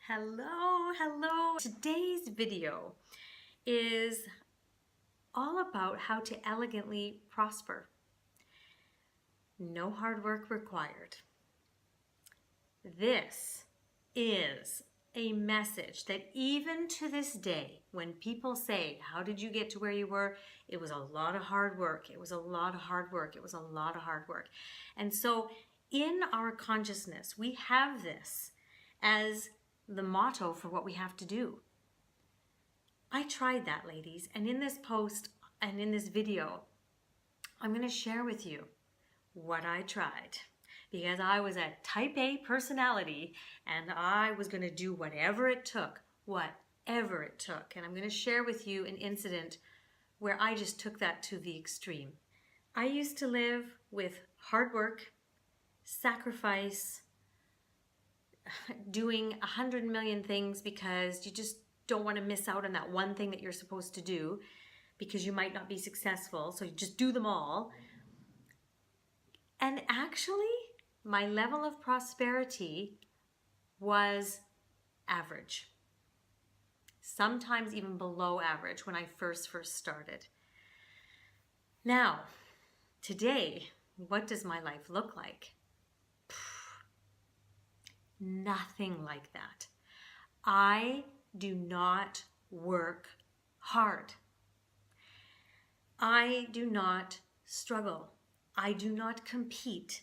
Hello. Today's video is all about how to elegantly prosper. No hard work required. This is a message that even to this day, when people say, how did you get to where you were? It was a lot of hard work. It was a lot of hard work. It was a lot of hard work. And so in our consciousness, we have this as the motto for what we have to do. I tried that, ladies, and in this post and in this video, I'm going to share with you what I tried, because I was a type A personality and I was going to do whatever it took, and I'm going to share with you an incident where I just took that to the extreme. I used to live with hard work, sacrifice, doing 100 million things because you just don't want to miss out on that one thing that you're supposed to do because you might not be successful, so you just do them all. And actually, my level of prosperity was average. Sometimes even below average when I first started. Now, today, what does my life look like? Nothing like that. I do not work hard. I do not struggle. I do not compete.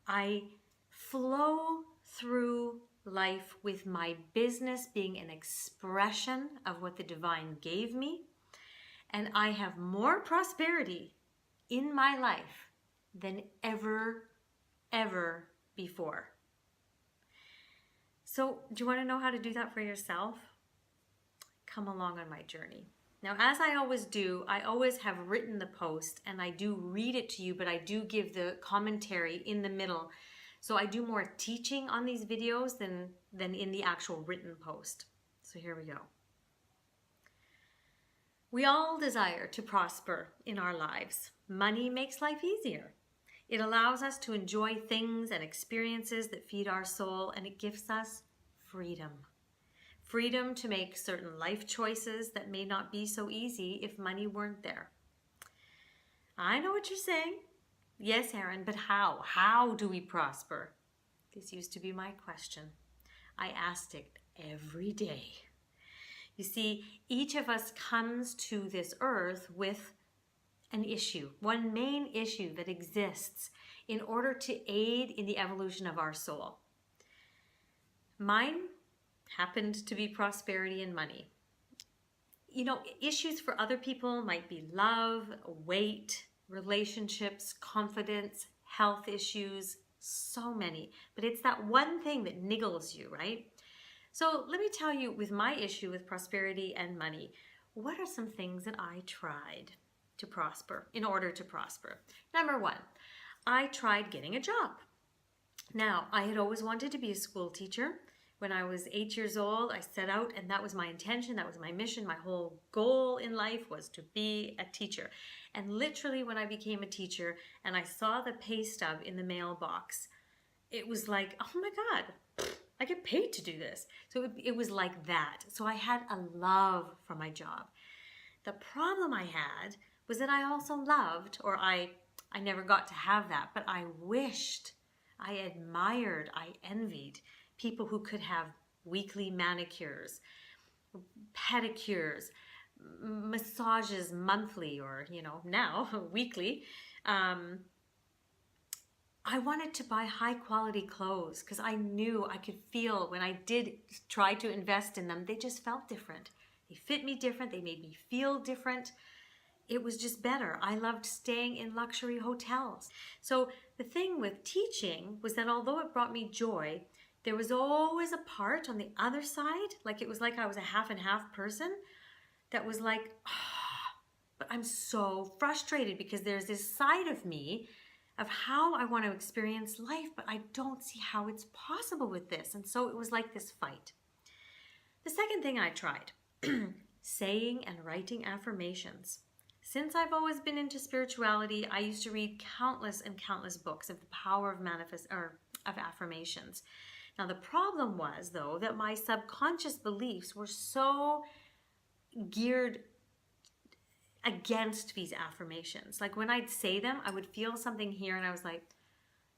I flow through life with my business being an expression of what the divine gave me, and I have more prosperity in my life than ever before. So, do you want to know how to do that for yourself? Come along on my journey. Now, as I always do, I always have written the post and I do read it to you, but I do give the commentary in the middle. So I do more teaching on these videos than in the actual written post. So here we go. We all desire to prosper in our lives. Money makes life easier. It allows us to enjoy things and experiences that feed our soul, and it gives us freedom. Freedom to make certain life choices that may not be so easy if money weren't there. I know what you're saying. Yes, Erin, but how? How do we prosper? This used to be my question. I asked it every day. You see, each of us comes to this earth with an issue, one main issue that exists in order to aid in the evolution of our soul. Mine happened to be prosperity and money. You know, issues for other people might be love, weight, relationships, confidence, health issues, so many. But it's that one thing that niggles you, right? So let me tell you, with my issue with prosperity and money, what are some things that I tried to prosper, in order to prosper? Number one, I tried getting a job. Now, I had always wanted to be a school teacher. When I was 8 years old, I set out, and that was my intention, that was my mission. My whole goal in life was to be a teacher. And literally when I became a teacher and I saw the pay stub in the mailbox, it was like, oh my God, I get paid to do this. So it was like that. So I had a love for my job. The problem I had was that I also loved, or I never got to have that, but I wished, I admired, I envied people who could have weekly manicures, pedicures, massages monthly, or, now weekly. I wanted to buy high quality clothes because I knew I could feel when I did try to invest in them, they just felt different. They fit me different. They made me feel different. It was just better. I loved staying in luxury hotels. So the thing with teaching was that although it brought me joy, there was always a part on the other side, like it was like I was a half and half person, that was like, but I'm so frustrated because there's this side of me of how I want to experience life, but I don't see how it's possible with this. And so it was like this fight. The second thing I tried, saying and writing affirmations. Since I've always been into spirituality, I used to read countless and countless books of the power of affirmations. Now, the problem was, though, that my subconscious beliefs were so geared against these affirmations. Like when I'd say them, I would feel something here and I was like,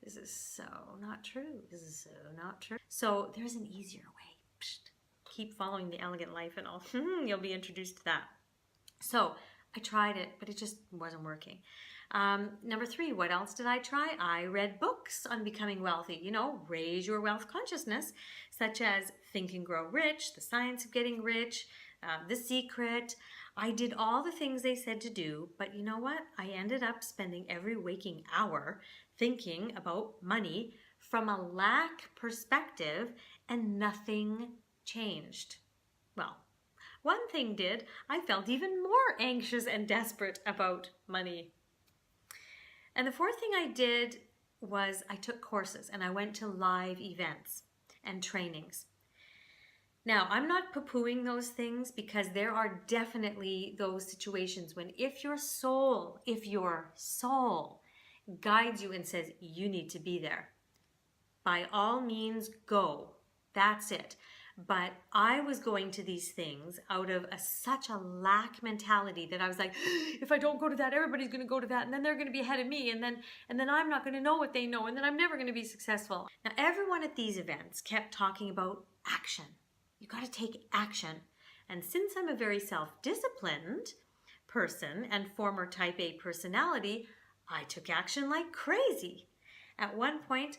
this is so not true. This is so not true. So there's an easier way. Psst. Keep following the elegant life and all. You'll be introduced to that. So I tried it, but it just wasn't working. Number 3, what else did I try? I read books on becoming wealthy. You know, raise your wealth consciousness, such as Think and Grow Rich, The Science of Getting Rich, The Secret. I did all the things they said to do, but you know what? I ended up spending every waking hour thinking about money from a lack perspective, and nothing changed. Well, one thing did. I felt even more anxious and desperate about money. And the 4th thing I did was I took courses and I went to live events and trainings. Now, I'm not poo-pooing those things because there are definitely those situations when if your soul guides you and says you need to be there, by all means go. That's it. But I was going to these things out of such a lack mentality that I was like, if I don't go to that, everybody's going to go to that, and then they're going to be ahead of me, and then I'm not going to know what they know, and then I'm never going to be successful. Now, everyone at these events kept talking about action. You got to take action. And since I'm a very self-disciplined person and former type A personality, I took action like crazy. At one point,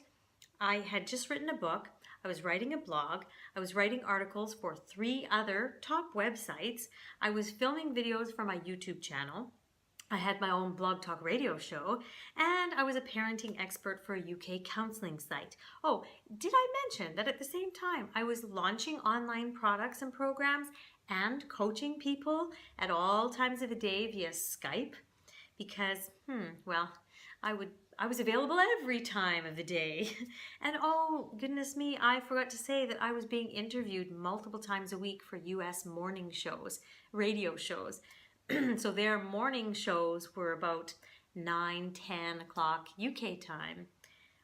I had just written a book. I was writing a blog. I was writing articles for 3 other top websites. I was filming videos for my YouTube channel. I had my own blog talk radio show, and I was a parenting expert for a UK counseling site. Oh, did I mention that at the same time I was launching online products and programs and coaching people at all times of the day via Skype? Because, well, I was available every time of the day. And oh, goodness me, I forgot to say that I was being interviewed multiple times a week for US morning shows, radio shows. So their morning shows were about 9, 10 o'clock UK time.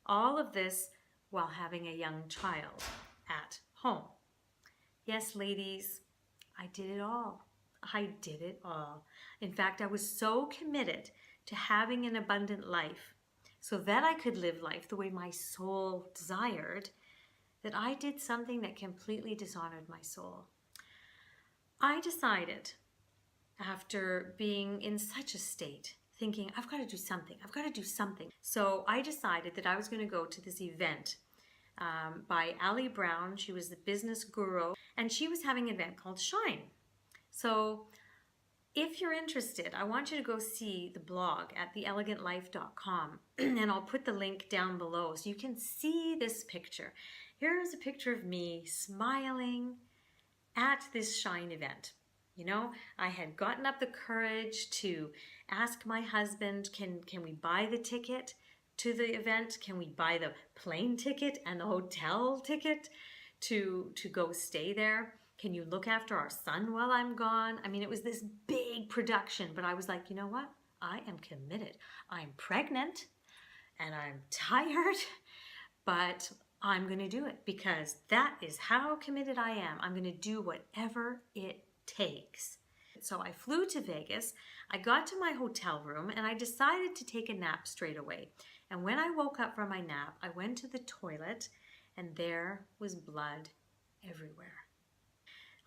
All of this while having a young child at home. Yes, ladies, I did it all. I did it all. In fact, I was so committed to having an abundant life so that I could live life the way my soul desired, that I did something that completely dishonored my soul. I decided, after being in such a state, thinking, I've got to do something. So I decided that I was going to go to this event by Ali Brown. She was the business guru, and she was having an event called Shine. So if you're interested, I want you to go see the blog at theelegantlife.com, and I'll put the link down below so you can see this picture. Here's a picture of me smiling at this Shine event. You know, I had gotten up the courage to ask my husband, can we buy the ticket to the event? Can we buy the plane ticket and the hotel ticket to go stay there? Can you look after our son while I'm gone? I mean, it was this big production, but I was like, you know what? I am committed. I'm pregnant and I'm tired, but I'm going to do it because that is how committed I am. I'm going to do whatever it takes. So I flew to Vegas. I got to my hotel room and I decided to take a nap straight away. And when I woke up from my nap, I went to the toilet and there was blood everywhere.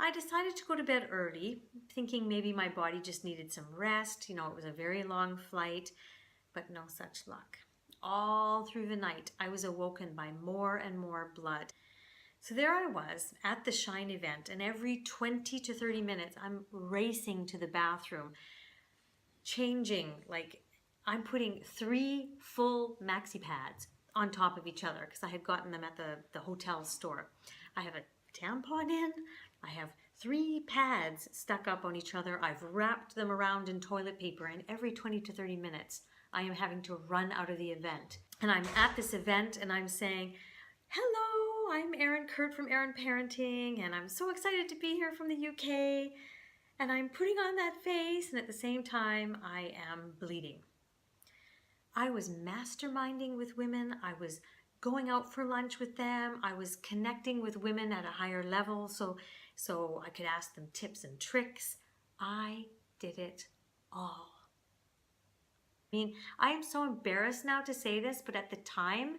I decided to go to bed early, thinking maybe my body just needed some rest. You know, it was a very long flight, but no such luck. All through the night, I was awoken by more and more blood. So there I was at the Shine event, and every 20 to 30 minutes, I'm racing to the bathroom, changing, like I'm putting 3 full maxi pads on top of each other because I had gotten them at the hotel store. I have a tampon in, I have 3 pads stuck up on each other. I've wrapped them around in toilet paper, and every 20 to 30 minutes, I am having to run out of the event. And I'm at this event and I'm saying, hello, I'm Erin Kurt from Erin Parenting, and I'm so excited to be here from the UK. And I'm putting on that face, and at the same time, I am bleeding. I was masterminding with women. I was going out for lunch with them. I was connecting with women at a higher level so I could ask them tips and tricks. I did it all. I mean, I am so embarrassed now to say this, but at the time,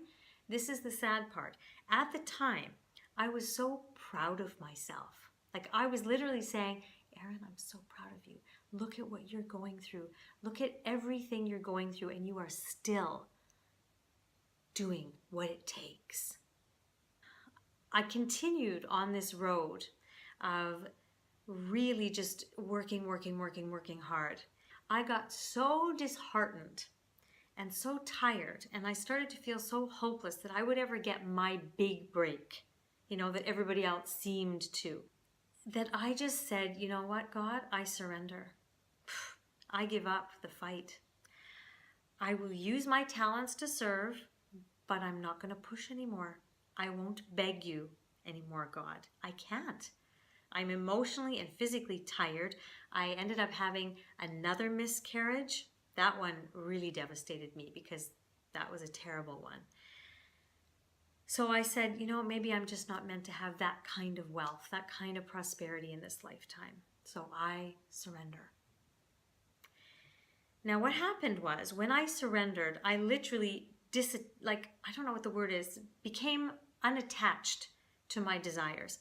this is the sad part. At the time, I was so proud of myself. Like, I was literally saying, Erin, I'm so proud of you. Look at what you're going through. Look at everything you're going through, and you are still doing what it takes. I continued on this road of really just working hard. I got so disheartened and so tired, and I started to feel so hopeless that I would ever get my big break, that everybody else seemed to, that I just said, you know what, God, I surrender. I give up the fight. I will use my talents to serve, but I'm not going to push anymore. I won't beg you anymore, God. I can't. I'm emotionally and physically tired. I ended up having another miscarriage. That one really devastated me because that was a terrible one. So I said, maybe I'm just not meant to have that kind of wealth, that kind of prosperity in this lifetime. So I surrender. Now what happened was, when I surrendered, I literally I don't know what the word is, became unattached to my desires.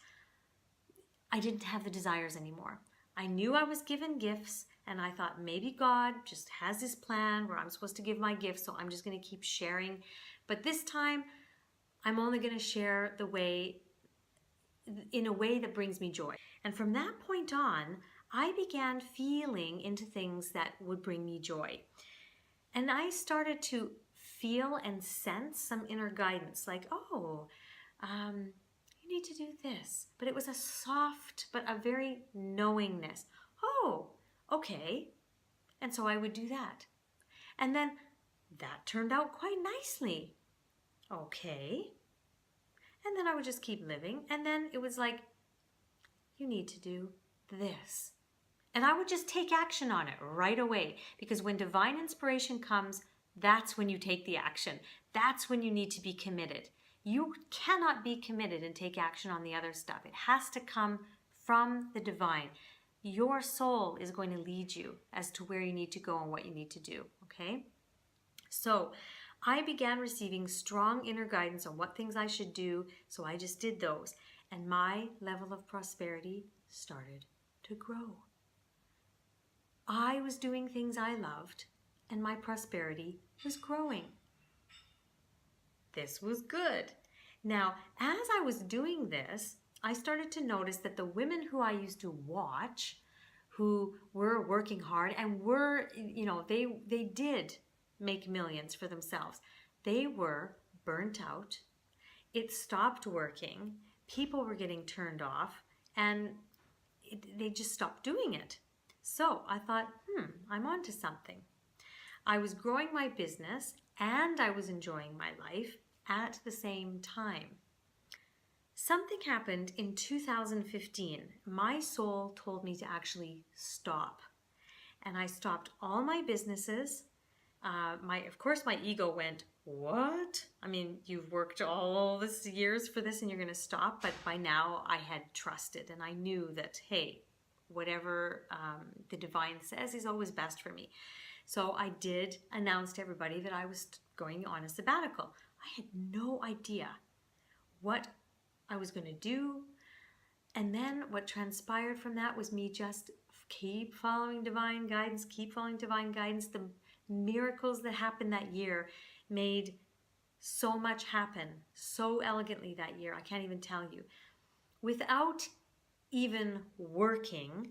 I didn't have the desires anymore. I knew I was given gifts, and I thought maybe God just has this plan where I'm supposed to give my gifts, so I'm just going to keep sharing. But this time, I'm only going to share in a way that brings me joy. And from that point on, I began feeling into things that would bring me joy. And I started to feel and sense some inner guidance, like, you need to do this. But it was a soft, but a very knowingness. Oh, okay. And so I would do that. And then that turned out quite nicely. Okay. And then I would just keep living. And then it was like, you need to do this. And I would just take action on it right away. Because when divine inspiration comes, that's when you take the action. That's when you need to be committed. You cannot be committed and take action on the other stuff. It has to come from the divine. Your soul is going to lead you as to where you need to go and what you need to do, okay? So I began receiving strong inner guidance on what things I should do, so I just did those. And my level of prosperity started to grow. I was doing things I loved, and my prosperity was growing. This was good. Now, as I was doing this, I started to notice that the women who I used to watch, who were working hard and were, they did make millions for themselves. They were burnt out. It stopped working. People were getting turned off, and they just stopped doing it. So I thought, I'm onto something. I was growing my business and I was enjoying my life at the same time. Something happened in 2015. My soul told me to actually stop. And I stopped all my businesses. Of course, my ego went, what? I mean, you've worked all these years for this and you're going to stop? But by now I had trusted and I knew that, hey, whatever the divine says is always best for me. So I did announce to everybody that I was going on a sabbatical. I had no idea what I was going to do. And then what transpired from that was me just keep following divine guidance, keep following divine guidance. The miracles that happened that year made so much happen so elegantly that year. I can't even tell you. Without even working,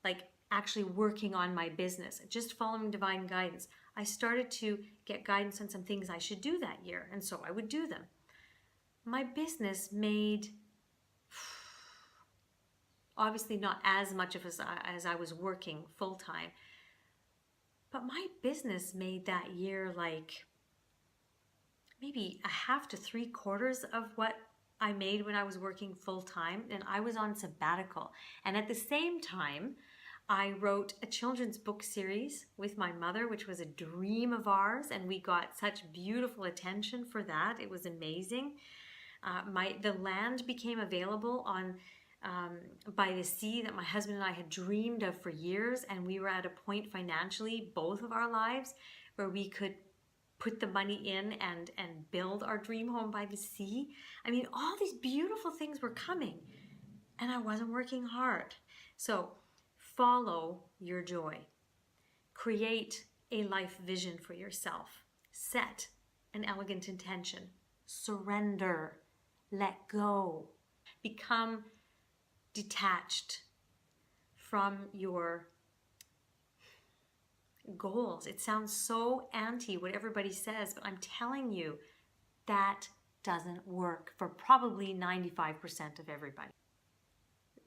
like actually working on my business, just following divine guidance, I started to get guidance on some things I should do that year, and so I would do them. My business made, obviously not as much of as I was working full-time, but my business made that year like maybe a half to 3/4 of what I made when I was working full-time, and I was on sabbatical. And at the same time, I wrote a children's book series with my mother, which was a dream of ours, and we got such beautiful attention for that. It was amazing. The land became available on by the sea that my husband and I had dreamed of for years, and we were at a point financially, both of our lives, where we could put the money in and build our dream home by the sea. I mean, all these beautiful things were coming, and I wasn't working hard. So follow your joy. Create a life vision for yourself. Set an elegant intention. Surrender. Let go. Become detached from your goals. It sounds so anti what everybody says, but I'm telling you, that doesn't work for probably 95% of everybody.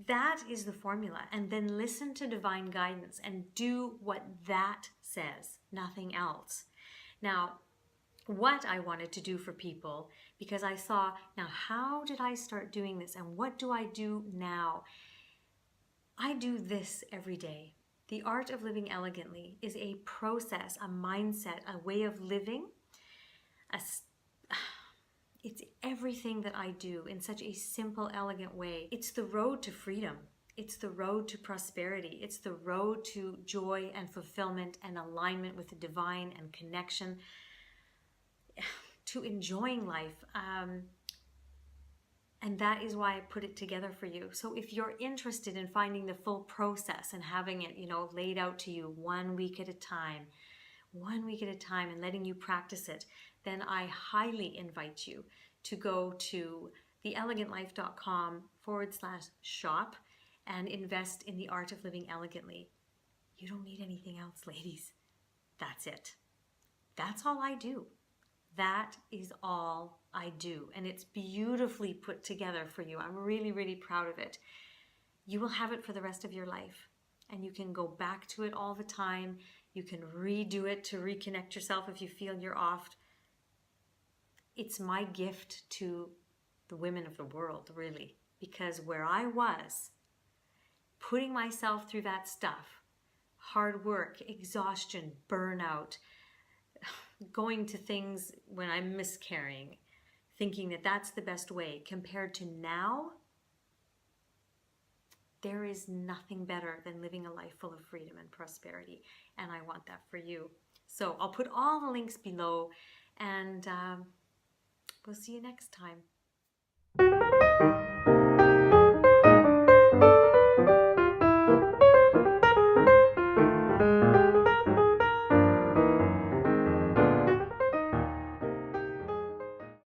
That is the formula. And then listen to divine guidance and do what that says, nothing else. Now, what I wanted to do for people, because I saw, now how did I start doing this and what do I do now? I do this every day. The art of living elegantly is a process, a mindset, a way of living. It's everything that I do in such a simple, elegant way. It's the road to freedom. It's the road to prosperity. It's the road to joy and fulfillment and alignment with the divine and connection, to enjoying life. And that is why I put it together for you. So if you're interested in finding the full process and having it, laid out to you 1 week at a time, and letting you practice it, then I highly invite you to go to theelegantlife.com/shop and invest in the art of living elegantly. You don't need anything else, ladies. That's it. That's all I do. That is all I do. And it's beautifully put together for you. I'm really, really proud of it. You will have it for the rest of your life. And you can go back to it all the time. You can redo it to reconnect yourself if you feel you're off. It's my gift to the women of the world, really. Because where I was, putting myself through that stuff, hard work, exhaustion, burnout, going to things when I'm miscarrying, thinking that that's the best way, compared to now, there is nothing better than living a life full of freedom and prosperity. And I want that for you. So I'll put all the links below, and we'll see you next time.